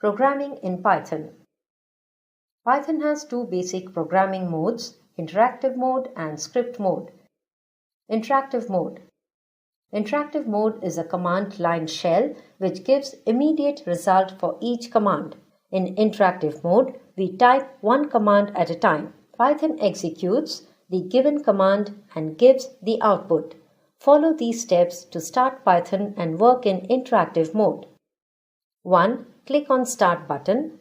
Programming in Python. Python has two basic programming modes, interactive mode and script mode. Interactive mode. Interactive mode is a command line shell which gives immediate result for each command. In interactive mode, we type one command at a time. Python executes the given command and gives the output. Follow these steps to start Python and work in interactive mode. 1. Click on Start button.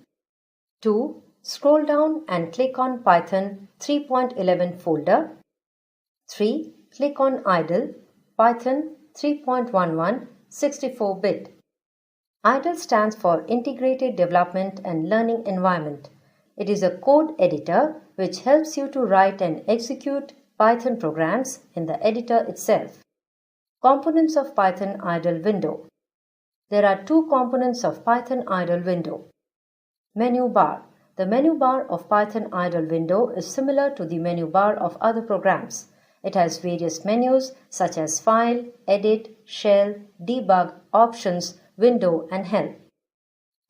2. Scroll down and click on Python 3.11 folder. 3. Click on Idle, Python 3.11 64-bit. IDLE stands for Integrated Development and Learning Environment. It is a code editor which helps you to write and execute Python programs in the editor itself. Components of Python IDLE window. There are two components of Python IDLE window. Menu bar. The menu bar of Python IDLE window is similar to the menu bar of other programs. It has various menus such as File, Edit, Shell, Debug, Options, Window and Help.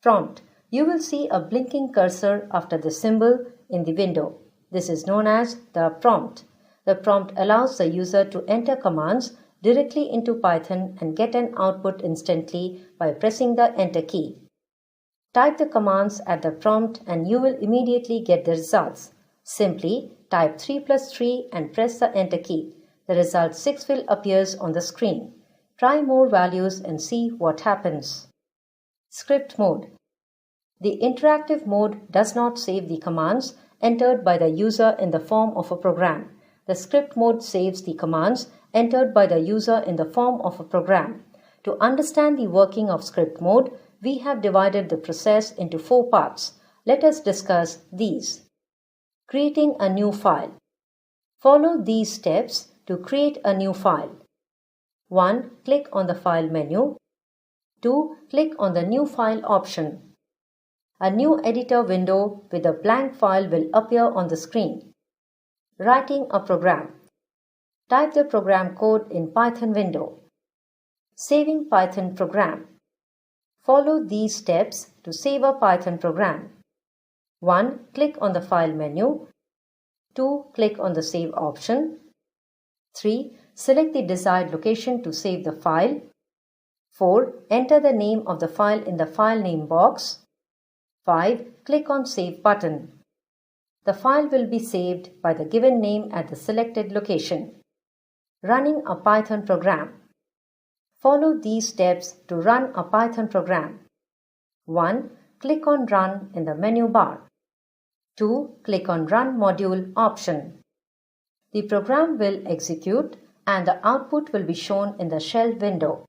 Prompt. You will see a blinking cursor after the symbol in the window. This is known as the prompt. The prompt allows the user to enter commands directly into Python and get an output instantly by pressing the Enter key. Type the commands at the prompt and you will immediately get the results. Simply type 3 plus 3 and press the Enter key. The result 6 will appear on the screen. Try more values and see what happens. Script mode. The interactive mode does not save the commands entered by the user in the form of a program. The script mode saves the commands entered by the user in the form of a program. To understand the working of script mode, we have divided the process into 4 parts. Let us discuss these. Creating a new file. Follow these steps to create a new file. 1. Click on the File menu. 2. Click on the New File option. A new editor window with a blank file will appear on the screen. Writing a program. Type the program code in Python window. Saving Python program. Follow these steps to save a Python program. 1. Click on the File menu. 2. Click on the Save option. 3. Select the desired location to save the file. 4. Enter the name of the file in the file name box. 5. Click on Save button. The file will be saved by the given name at the selected location. Running a Python program. Follow these steps to run a Python program. 1. Click on Run in the menu bar. 2. Click on Run Module option. The program will execute and the output will be shown in the shell window.